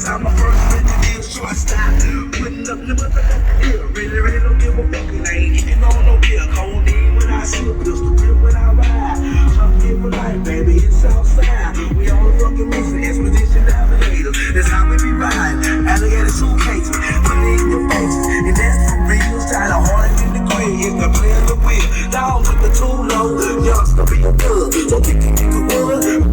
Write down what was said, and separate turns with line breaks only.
Cause I'm the first engineer, so I stop. Putting up the motherfucking hill. Really don't give a fuck. And I ain't getting on no bill. Codeine when I sip, pistol grip when I ride. I'm for life, baby, it's outside. We on the fucking mission, expedition navigators. That's how we be riding. Alligator suitcases, put it in your faces. And that's for real. Style of hard in the grid. It's the play of the wheel. Down with the too low. Youngster be a thug. So kick it, wood.